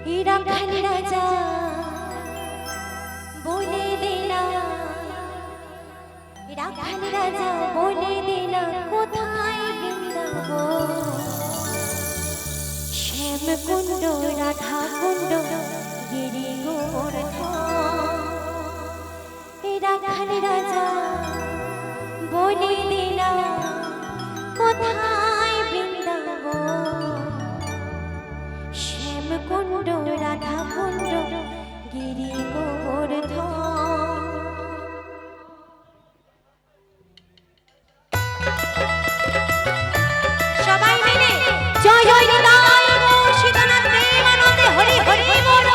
রাখাল রাজা বলে দিলা, রাখাল রাজা বলে দিলা কোথায় বৃন্দাবন। শ্যাম কুণ্ড রাধা কুণ্ড গিরি গোবর্ধন। রাখাল রাজা বলে দিলা কোথায় বৃন্দাবন। শ্যাম কুণ্ড রাধা কুণ্ড গিরি গোবর্ধন। সবাই মিলে জয় জয় নিতাই গৌর সীতানাথ প্রেমানন্দে হরি হরি বল।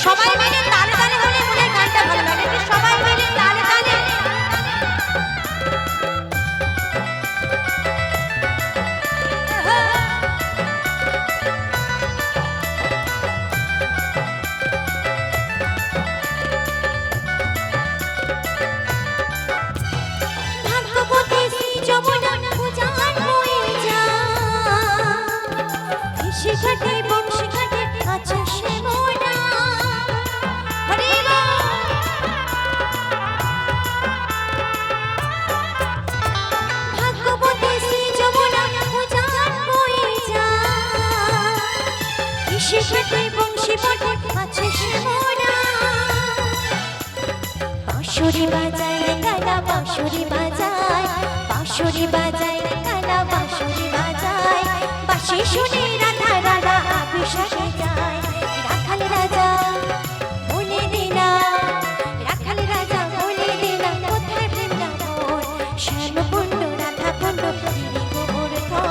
সবাই মিলে তালে তালে হলে মনে গানটা ভালো লাগে। সবাই মিলে তালে তালে ভাগ্যবতী শ্রী যমুনা পূজার হয়ে যা। কৃষি ঘাটে বংশী ঘাটে আছে শ্যামনা। বাঁশুরি বাজায় কালা বাঁশুরি বাজায়, বাঁশুরি বাজায় কালা বাঁশুরি বাজায়। বাঁশি শুনে রাধা রাধা অভিষেকে যায়। রাখাল রাজা বলে দিলা, রাখাল রাজা বলে দিলা কোথায় বৃন্দাবন। শ্যাম কুণ্ড রাধা কুণ্ড গিরি গোবর্ধন।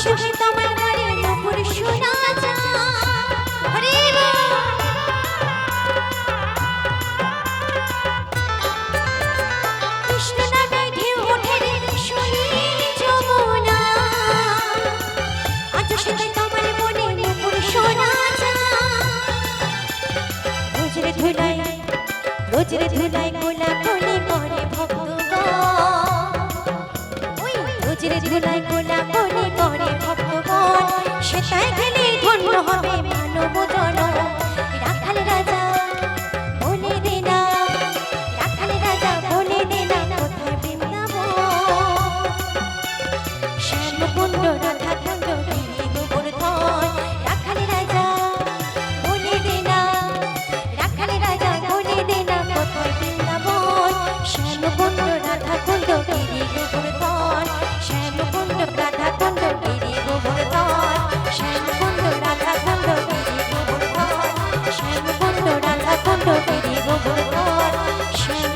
সুখে তোমার ঘরে নূপুর শোনা যায়। হরে কৃষ্ণ নামে ঢেউ ওঠে রে শুনি যমুনা। আজ সুখে তোমার মনে নূপুর শোনা যায়। রোজরে ধুলাই রোজরে ধুলাই গোলা কোলে করে ভক্তগণ। রোজরে ধুলাই গোলা কোলে করে ভক্তগণ। সেটাই গেলে ধন্য হবে মানব জনম। রাখাল রাজা বলে দিলা, রাখাল রাজা বলে দিলা কোথায় বৃন্দাবন। শ্যাম কুণ্ড রাধা কুণ্ড গিরি গোবর্ধন। রাখাল রাজা বলে দিলা, রাখাল রাজা বলে দিলা কোথায় বৃন্দাবন। শ্যাম কুণ্ড রাধা কুণ্ড গিরি গোবর্ধন। শ্যাম কুণ্ড রাধা কুণ্ড গিরি গোবর্ধন। শ্যাম কুণ্ড রাধা কুণ্ড গিরি গোবর্ধন। শ্যাম কুণ্ড রাধা কুণ্ড গিরি গোবর্ধন। শ্যাম